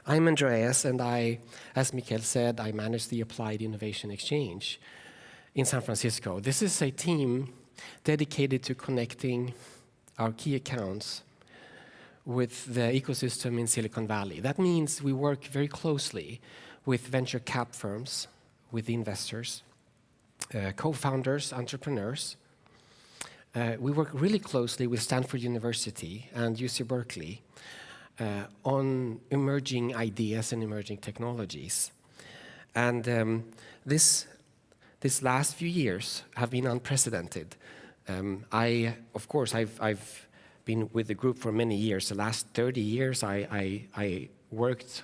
I'm Andreas, and as Mikael said, I manage the Applied Innovation Exchange in San Francisco. This is a team dedicated to connecting our key accounts with the ecosystem in Silicon Valley. That means we work very closely with venture cap firms, with investors, co-founders, entrepreneurs. We work really closely with Stanford University and UC Berkeley on emerging ideas and emerging technologies. And this last few years have been unprecedented. Of course, I've been with the group for many years. The last 30 years, I worked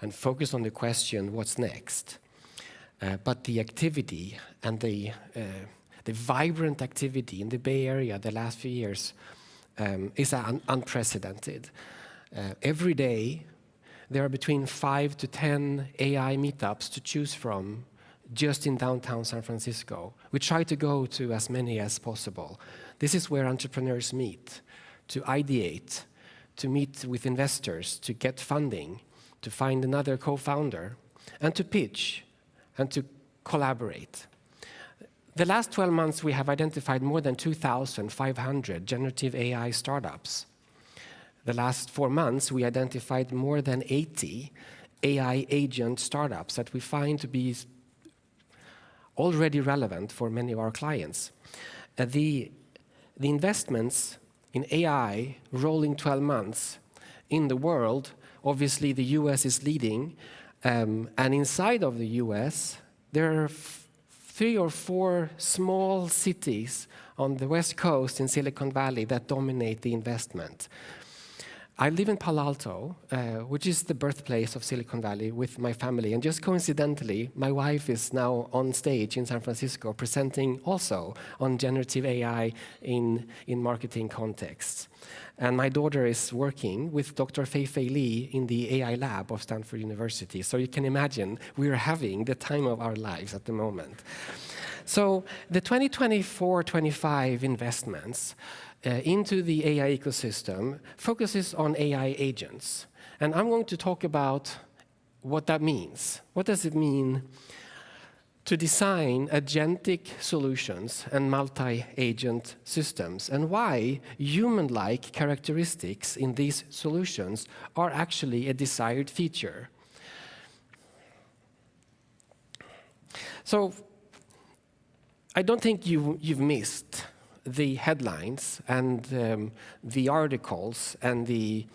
and focused on the question, what's next? But the activity and the vibrant activity in the Bay Area the last few years is unprecedented. Every day, there are between 5 to 10 AI meetups to choose from just in downtown San Francisco. We try to go to as many as possible. This is where entrepreneurs meet, to ideate, to meet with investors, to get funding, to find another co-founder, and to pitch, and to collaborate. The last 12 months, we have identified more than 2,500 generative AI startups. The last 4 months, we identified more than 80 AI agent startups that we find to be already relevant for many of our clients. The investments in AI rolling 12 months in the world, obviously the US is leading, and inside of the US, there are 3 or 4 small cities on the West Coast in Silicon Valley that dominate the investment. I live in Palo Alto, which is the birthplace of Silicon Valley, with my family. And just coincidentally, my wife is now on stage in San Francisco presenting also on generative AI in marketing contexts. And my daughter is working with Dr. Fei-Fei Li in the AI lab of Stanford University. So you can imagine we are having the time of our lives at the moment. So the 2024-25 investments into the AI ecosystem focuses on AI agents. And I'm going to talk about what that means. What does it mean to design agentic solutions and multi-agent systems, and why human-like characteristics in these solutions are actually a desired feature? So I don't think you've missed the headlines and the articles and the,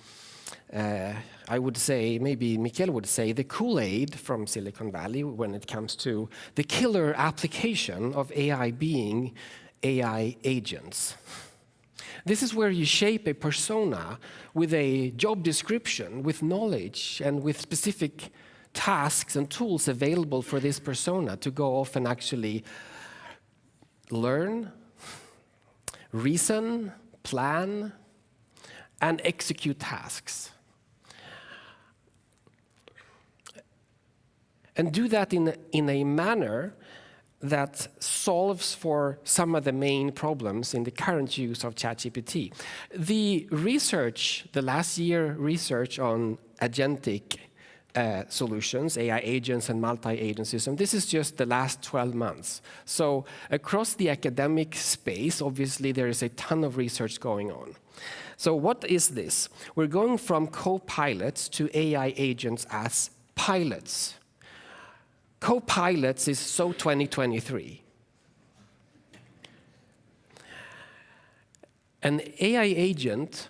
I would say, maybe Mikael would say, the Kool-Aid from Silicon Valley when it comes to the killer application of AI being AI agents. This is where you shape a persona with a job description, with knowledge, and with specific tasks and tools available for this persona to go off and actually learn, reason, plan, and execute tasks. And do that in a manner that solves for some of the main problems in the current use of ChatGPT. The research, the last year research on agentic solutions, AI agents and multi-agent systems. This is just the last 12 months. So across the academic space, obviously there is a ton of research going on. So what is this? We're going from co-pilots to AI agents as pilots. Co-pilots is so 2023. An AI agent,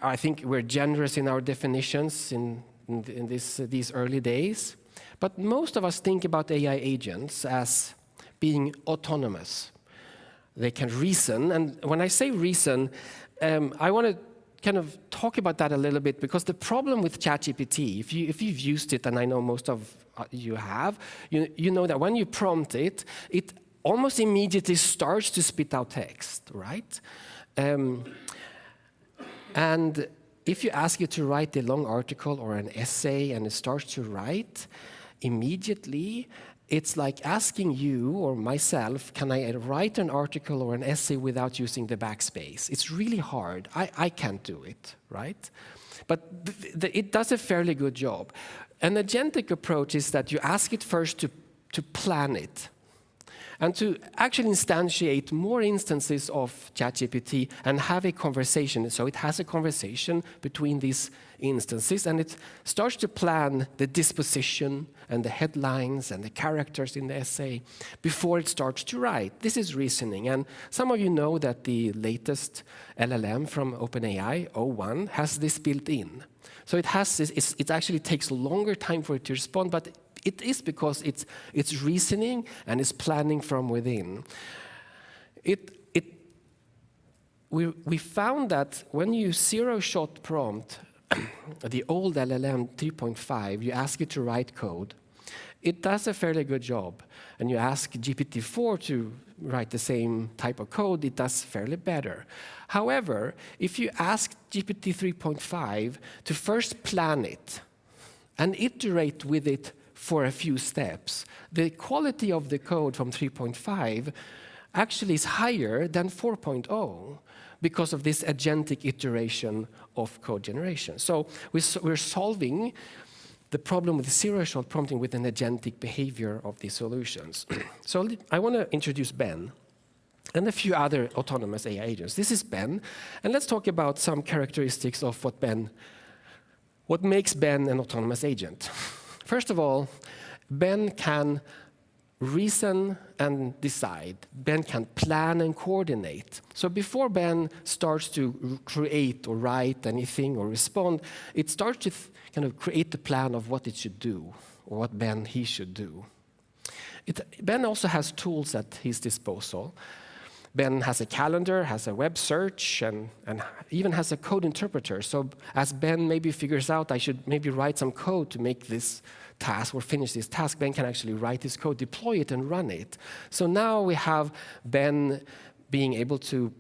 I think we're generous in our definitions in these early days, but most of us think about AI agents as being autonomous. They can reason, and when I say reason, I want to kind of talk about that a little bit, because the problem with ChatGPT, if you've used it, and I know most of you have, you know that when you prompt it, it almost immediately starts to spit out text, right? And if you ask it to write a long article or an essay and it starts to write, immediately it's like asking you or myself, can I write an article or an essay without using the backspace? It's really hard. I can't do it, right? But it does a fairly good job. An agentic approach is that you ask it first to plan it, and to actually instantiate more instances of ChatGPT and have a conversation. So it has a conversation between these instances, and it starts to plan the disposition and the headlines and the characters in the essay before it starts to write. This is reasoning. And some of you know that the latest LLM from OpenAI, o1, has this built in. So it has this, it actually takes a longer time for it to respond, but it is because it's reasoning and it's planning from within. We found that when you zero-shot prompt the old LLM 3.5, you ask it to write code, it does a fairly good job. And you ask GPT-4 to write the same type of code, it does fairly better. However, if you ask GPT 3.5 to first plan it and iterate with it for a few steps, the quality of the code from 3.5 actually is higher than 4.0 because of this agentic iteration of code generation. So we're solving the problem with zero-shot prompting with an agentic behavior of these solutions. So I want to introduce Ben and a few other autonomous AI agents. This is Ben, and let's talk about some characteristics of what makes Ben an autonomous agent. First of all, Ben can reason and decide. Ben can plan and coordinate. So before Ben starts to create or write anything or respond, it starts to kind of create the plan of what it should do or what he should do. Ben also has tools at his disposal. Ben has a calendar, has a web search, and even has a code interpreter. So as Ben maybe figures out I should maybe write some code to make this task or finish this task, Ben can actually write this code, deploy it, and run it. So now we have Ben being able to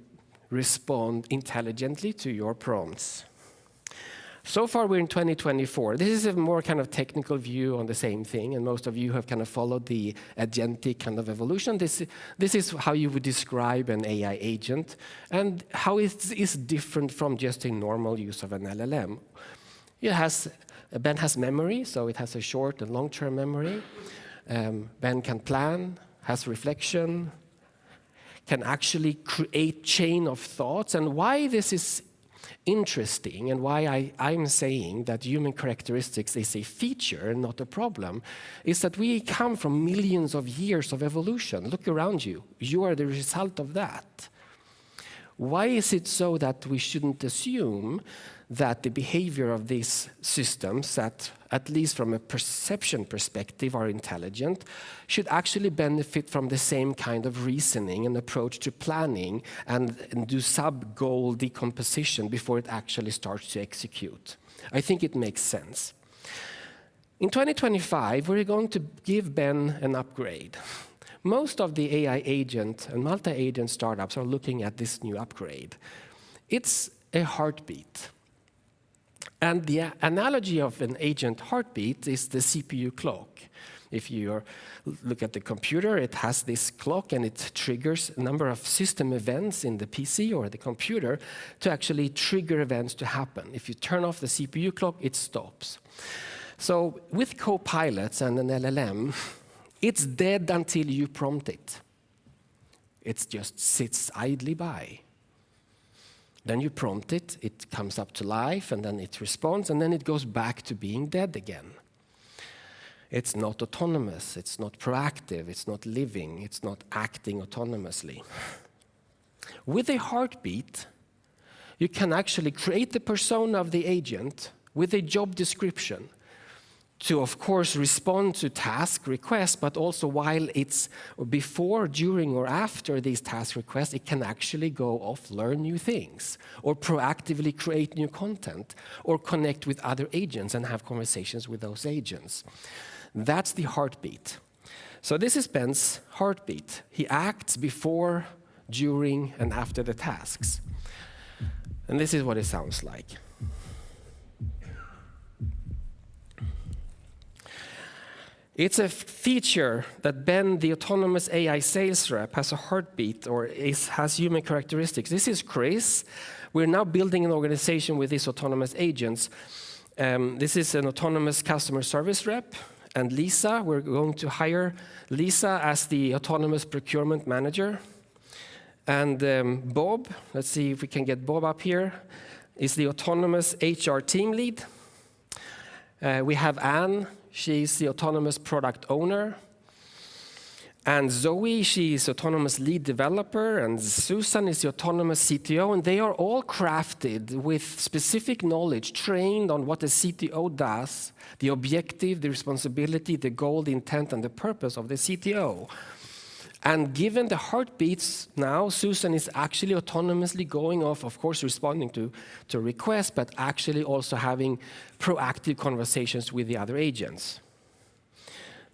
respond intelligently to your prompts. So far, we're in 2024. This is a more kind of technical view on the same thing, and most of you have kind of followed the agentic kind of evolution. This is how you would describe an AI agent and how it is different from just a normal use of an LLM. Ben has memory, so it has a short and long-term memory. Ben can plan, has reflection, can actually create chain of thoughts. And why this is interesting and why I'm saying that human characteristics is a feature and not a problem is that we come from millions of years of evolution. Look around you. You are the result of that. Why is it so that we shouldn't assume that the behavior of these systems that, at least from a perception perspective, are intelligent, should actually benefit from the same kind of reasoning and approach to planning and do sub-goal decomposition before it actually starts to execute? I think it makes sense. In 2025, we're going to give Ben an upgrade. Most of the AI agent and multi-agent startups are looking at this new upgrade. It's a heartbeat. And the analogy of an agent heartbeat is the CPU clock. If you look at the computer, it has this clock and it triggers a number of system events in the PC or the computer to actually trigger events to happen. If you turn off the CPU clock, it stops. So with co-pilots and an LLM, it's dead until you prompt it. It just sits idly by. Then you prompt it, it comes up to life, and then it responds, and then it goes back to being dead again. It's not autonomous, it's not proactive, it's not living, it's not acting autonomously. With a heartbeat, you can actually create the persona of the agent with a job description to, of course, respond to task requests, but also while it's before, during, or after these task requests, it can actually go off, learn new things, or proactively create new content, or connect with other agents and have conversations with those agents. That's the heartbeat. So this is Ben's heartbeat. He acts before, during, and after the tasks. And this is what it sounds like. It's a feature that Ben, the autonomous AI sales rep, has a heartbeat or has human characteristics. This is Chris We're now building an organization with these autonomous agents. This is an autonomous customer service rep, and Lisa, we're going to hire Lisa as the autonomous procurement manager. And Bob, let's see if we can get Bob up here, is the autonomous HR team lead. We have Anne, she's the autonomous product owner. And Zoe, she's autonomous lead developer, and Susan is the autonomous CTO, and they are all crafted with specific knowledge, trained on what the CTO does, the objective, the responsibility, the goal, the intent, and the purpose of the CTO. And given the heartbeats now, Susan is actually autonomously going off, of course, responding to requests, but actually also having proactive conversations with the other agents.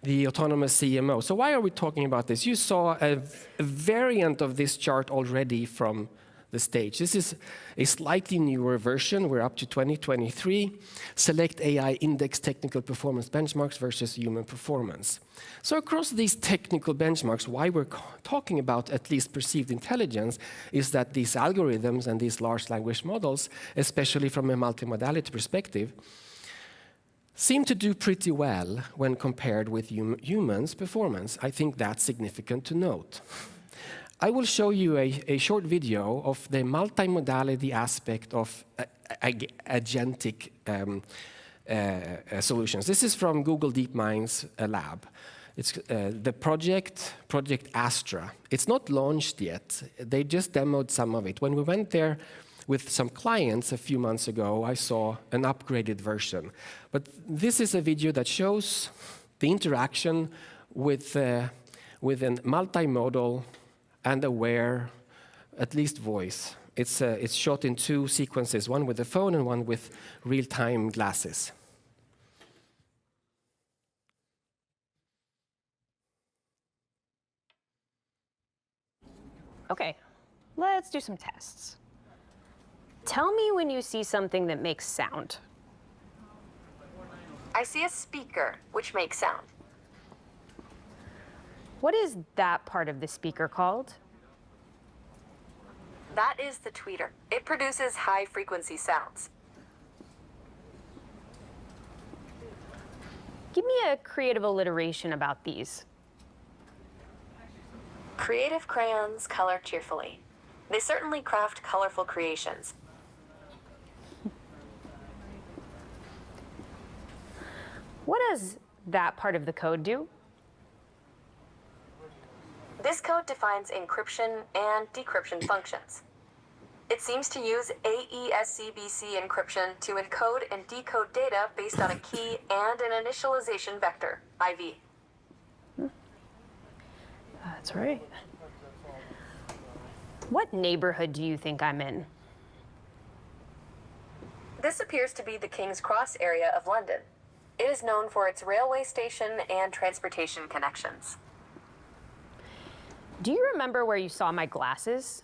The autonomous CMO. So why are we talking about this? You saw a variant of this chart already from the stage. This is a slightly newer version. We're up to 2023. Select AI index technical performance benchmarks versus human performance. So across these technical benchmarks, why we're talking about at least perceived intelligence is that these algorithms and these large language models, especially from a multimodality perspective, seem to do pretty well when compared with humans' performance. I think that's significant to note. I will show you a short video of the multimodality aspect of agentic solutions. This is from Google DeepMind's lab. It's the Project Astra. It's not launched yet. They just demoed some of it. When we went there with some clients a few months ago, I saw an upgraded version. But this is a video that shows the interaction with a multimodal and aware, at least voice. It's shot in two sequences, one with the phone and one with real-time glasses. Okay, let's do some tests. Tell me when you see something that makes sound. I see a speaker, which makes sound. What is that part of the speaker called? That is the tweeter. It produces high-frequency sounds. Give me a creative alliteration about these. Creative crayons color cheerfully. They certainly craft colorful creations. What does that part of the code do? This code defines encryption and decryption functions. It seems to use AES-CBC encryption to encode and decode data based on a key and an initialization vector, IV. That's right. What neighborhood do you think I'm in? This appears to be the King's Cross area of London. It is known for its railway station and transportation connections. Do you remember where you saw my glasses?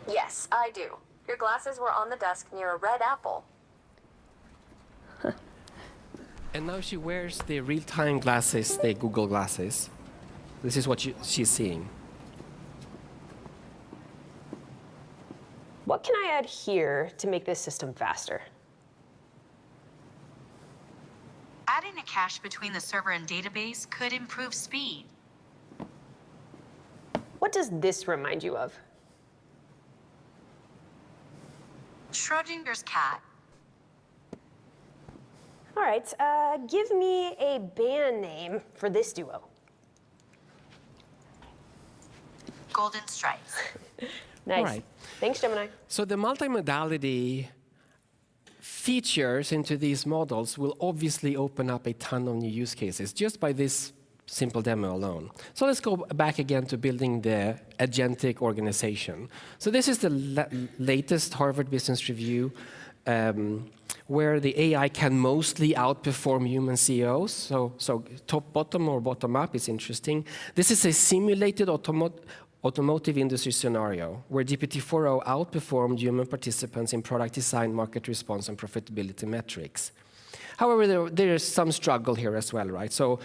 Yes, I do. Your glasses were on the desk near a red apple. And now she wears the real-time glasses, the Google glasses. This is what she's seeing. What can I add here to make this system faster? Adding a cache between the server and database could improve speed. What does this remind you of? Schrodinger's cat. All right, give me a band name for this duo. Golden Stripes. Nice. All right. Thanks, Gemini. So the multimodality features into these models will obviously open up a ton of new use cases just by this simple demo alone. So let's go back again to building the agentic organization. So this is the latest Harvard Business Review where the AI can mostly outperform human CEOs. So top-bottom or bottom-up is interesting. This is a simulated automotive industry scenario where GPT-4o outperformed human participants in product design, market response, and profitability metrics. However, there is some struggle here as well, right? So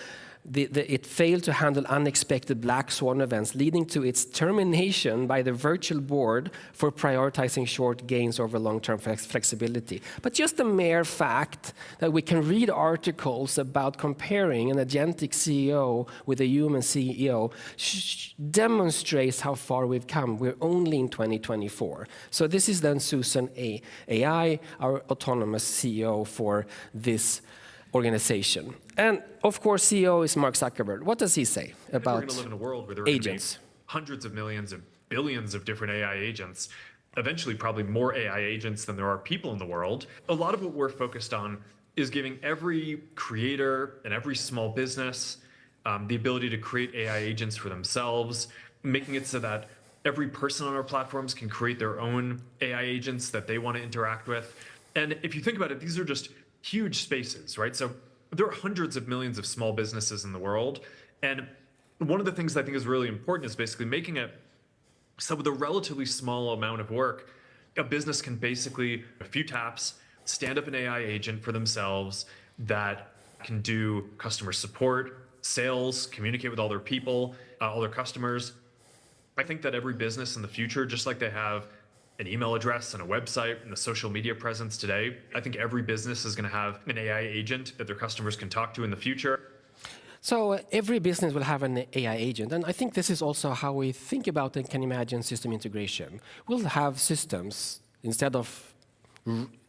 it failed to handle unexpected black swan events, leading to its termination by the virtual board for prioritizing short gains over long-term flexibility. But just the mere fact that we can read articles about comparing an agentic CEO with a human CEO demonstrates how far we've come. We're only in 2024. So this is then Susan AI, our autonomous CEO for this organization. And of course, CEO is Mark Zuckerberg. What does he say about we're going to live in a world where there are agents? Hundreds of millions and billions of different AI agents, eventually probably more AI agents than there are people in the world. A lot of what we're focused on is giving every creator and every small business the ability to create AI agents for themselves, making it so that every person on our platforms can create their own AI agents that they want to interact with. And if you think about it, these are just huge spaces, right? So there are hundreds of millions of small businesses in the world. And one of the things I think is really important is basically making it so with a relatively small amount of work, a business can basically, a few taps, stand up an AI agent for themselves that can do customer support, sales, communicate with all their people, all their customers. I think that every business in the future, just like they have an email address and a website and a social media presence today, I think every business is going to have an AI agent that their customers can talk to in the future. So every business will have an AI agent. And I think this is also how we think about and can imagine system integration. We'll have systems, instead of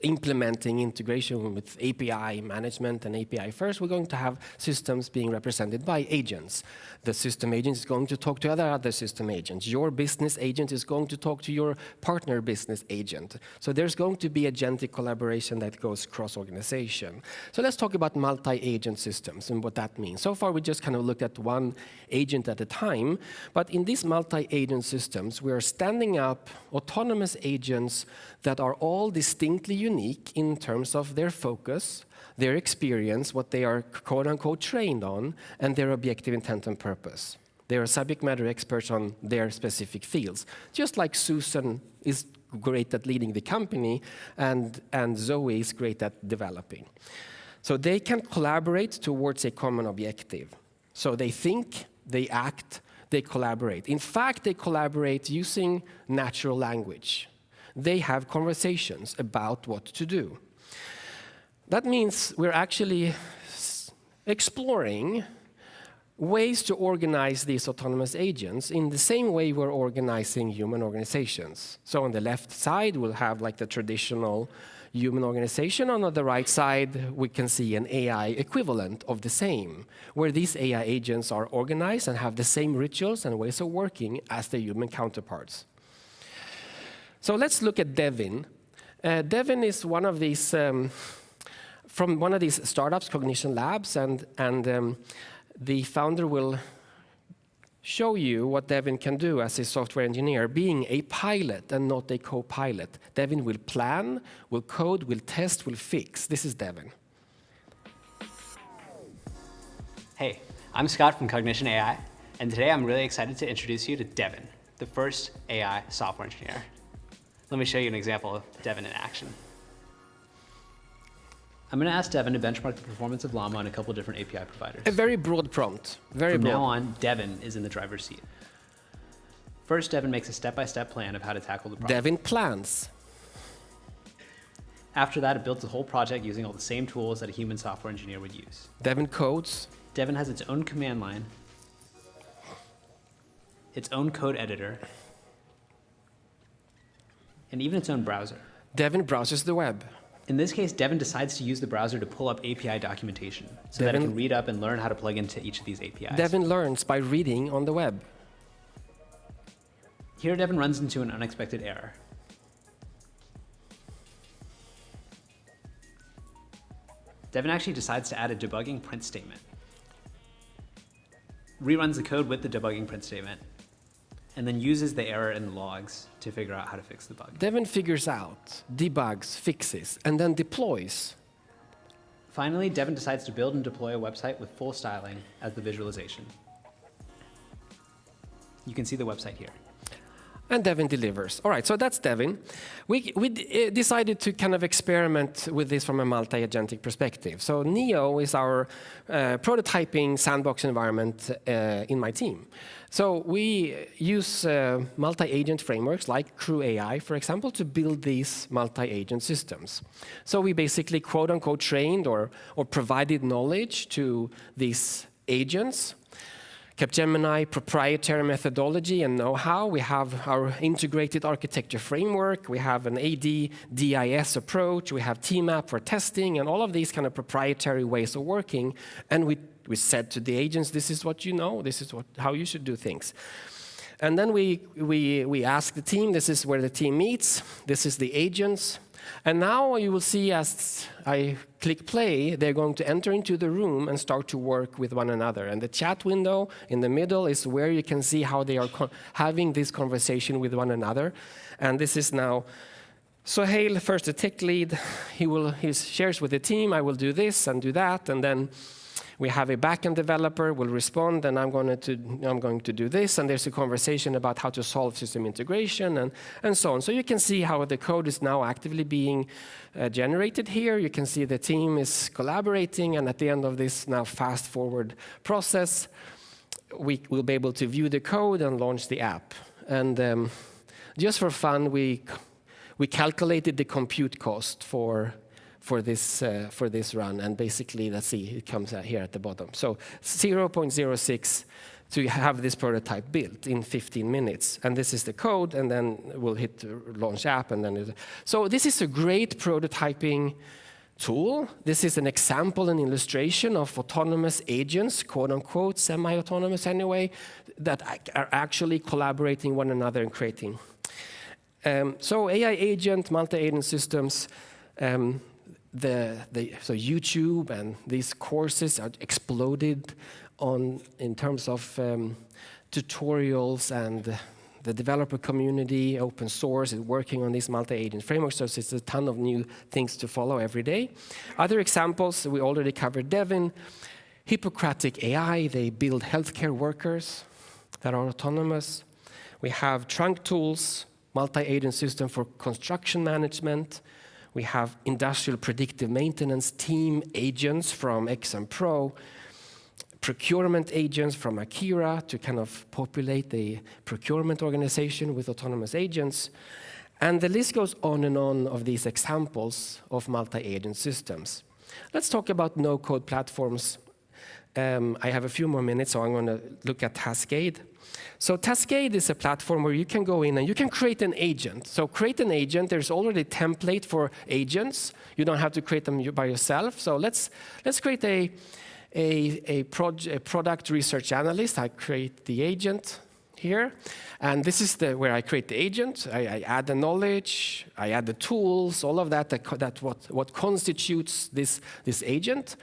implementing integration with API management and API first, we're going to have systems being represented by agents. The system agent is going to talk to other system agents. Your business agent is going to talk to your partner business agent. So there's going to be agentic collaboration that goes cross-organization. So let's talk about multi-agent systems and what that means. So far, we just kind of looked at one agent at a time. But in these multi-agent systems, we are standing up autonomous agents that are all distinctly unique in terms of their focus, their experience, what they are quote-unquote trained on, and their objective intent and purpose. They are subject matter experts on their specific fields. Just like Susan is great at leading the company and Zoe is great at developing. So they can collaborate towards a common objective. So they think, they act, they collaborate. In fact, they collaborate using natural language. They have conversations about what to do. That means we're actually exploring ways to organize these autonomous agents in the same way we're organizing human organizations. So on the left side, we'll have like the traditional human organization. On the right side, we can see an AI equivalent of the same, where these AI agents are organized and have the same rituals and ways of working as their human counterparts. So let's look at Devin. Devin is one of these, from one of these startups, Cognition Labs, and the founder will show you what Devin can do as a software engineer, being a pilot and not a co-pilot. Devin will plan, will code, will test, will fix. This is Devin. Hey, I'm Scott from Cognition AI, and today I'm really excited to introduce you to Devin, the first AI software engineer. Let me show you an example of Devin in action. I'm going to ask Devin to benchmark the performance of Llama on a couple different API providers. A very broad prompt. Very broad. From now on, Devin is in the driver's seat. First, Devin makes a step-by-step plan of how to tackle the problem. Devin plans. After that, it builds the whole project using all the same tools that a human software engineer would use. Devin codes. Devin has its own command line, its own code editor, and even its own browser. Devin browses the web. In this case, Devin decides to use the browser to pull up API documentation so that it can read up and learn how to plug into each of these APIs. Devin learns by reading on the web. Here, Devin runs into an unexpected error. Devin actually decides to add a debugging print statement. Reruns the code with the debugging print statement, and then uses the error in the logs to figure out how to fix the bug. Devin figures out, debugs, fixes, and then deploys. Finally, Devin decides to build and deploy a website with full styling as the visualization. You can see the website here. and Devin delivers. All right, so that's Devin. We decided to kind of experiment with this from a multi-agentic perspective. So Neo is our prototyping sandbox environment in my team. So we use multi-agent frameworks like Crew AI, for example, to build these multi-agent systems. So we basically quote-unquote trained or provided knowledge to these agents. Capgemini proprietary methodology and know-how. We have our integrated architecture framework. We have an AD-DIS approach. We have TMAP for testing and all of these kind of proprietary ways of working. And we said to the agents, this is what you know. This is how you should do things. And then we ask the team, this is where the team meets. This is the agents. And now you will see as I click play, they're going to enter into the room and start to work with one another. And the chat window in the middle is where you can see how they are having this conversation with one another. And this is now Sohail, first the tech lead. He shares with the team, I will do this and do that. And then we have a backend developer will respond, and I'm going to do this, and there's a conversation about how to solve system integration and so on. So you can see how the code is now actively being generated here. You can see the team is collaborating, and at the end of this now fast-forward process, we will be able to view the code and launch the app. And just for fun, we calculated the compute cost for this run, and basically, let's see, it comes out here at the bottom. So 0.06 to have this prototype built in 15 minutes. And this is the code, and then we'll hit launch app, and then so this is a great prototyping tool. This is an example, an illustration of autonomous agents, quote unquote, semi-autonomous anyway, that are actually collaborating one another and creating. So AI agent, multi-agent systems, so YouTube and these courses are exploded in terms of tutorials, and the developer community, open source, is working on these multi-agent frameworks. So it's a ton of new things to follow every day. Other examples, we already covered Devin. Hippocratic AI, they build healthcare workers that are autonomous. We have Trunk Tools, multi-agent system for construction management. We have industrial predictive maintenance team agents from XM Pro, procurement agents from Akira to kind of populate the procurement organization with autonomous agents. And the list goes on and on of these examples of multi-agent systems. Let's talk about no-code platforms. I have a few more minutes, so I'm going to look at Taskade. So Taskade is a platform where you can go in and you can create an agent. So create an agent. There's already a template for agents. You don't have to create them by yourself. So let's create a product research analyst. I create the agent here. And this is where I create the agent. I add the knowledge. I add the tools, all of that what constitutes this agent.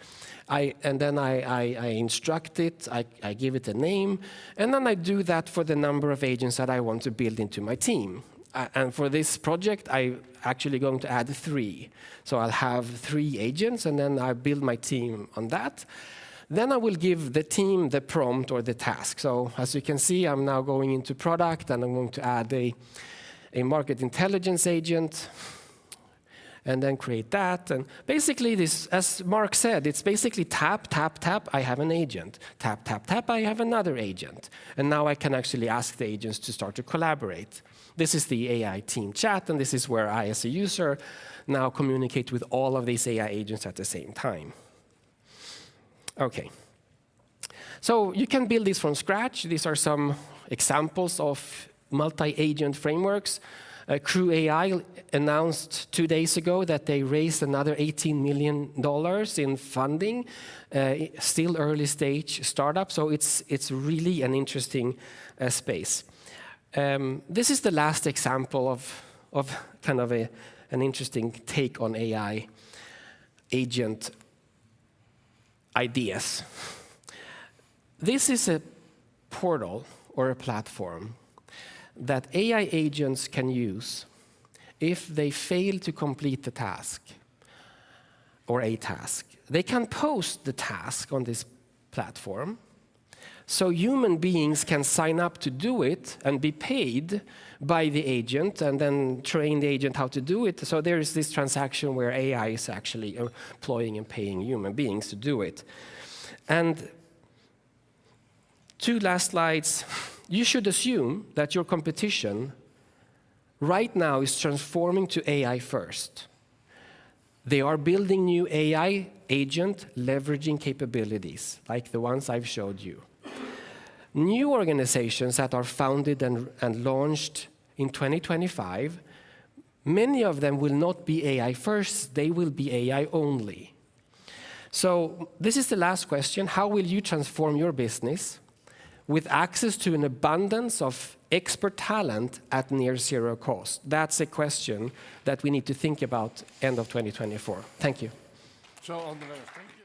And then I instruct it, I give it a name, and then I do that for the number of agents that I want to build into my team. And for this project, I'm actually going to add 3. So I'll have 3 agents, and then I build my team on that. Then I will give the team the prompt or the task. So as you can see, I'm now going into product, and I'm going to add a market intelligence agent, and then create that. And basically this, as Mark said, it's basically tap, tap, tap, I have an agent. Tap, tap, tap, I have another agent. And now I can actually ask the agents to start to collaborate. This is the AI team chat, and this is where I, as a user, now communicate with all of these AI agents at the same time. Okay. So you can build this from scratch. These are some examples of multi-agent frameworks. Crew AI announced 2 days ago that they raised another $18 million in funding, still early stage startup, so it's really an interesting space. This is the last example of kind of an interesting take on AI agent ideas. This is a portal or a platform that AI agents can use if they fail to complete the task or a task. They can post the task on this platform. So human beings can sign up to do it and be paid by the agent and then train the agent how to do it. So there is this transaction where AI is actually employing and paying human beings to do it. And 2 last slides. You should assume that your competition right now is transforming to AI first. They are building new AI agent leveraging capabilities, like the ones I've showed you. New organizations that are founded and launched in 2025, many of them will not be AI first, they will be AI only. So this is the last question. How will you transform your business with access to an abundance of expert talent at near zero cost? That's a question that we need to think about end of 2024. Thank you. So, Andreas, thank you.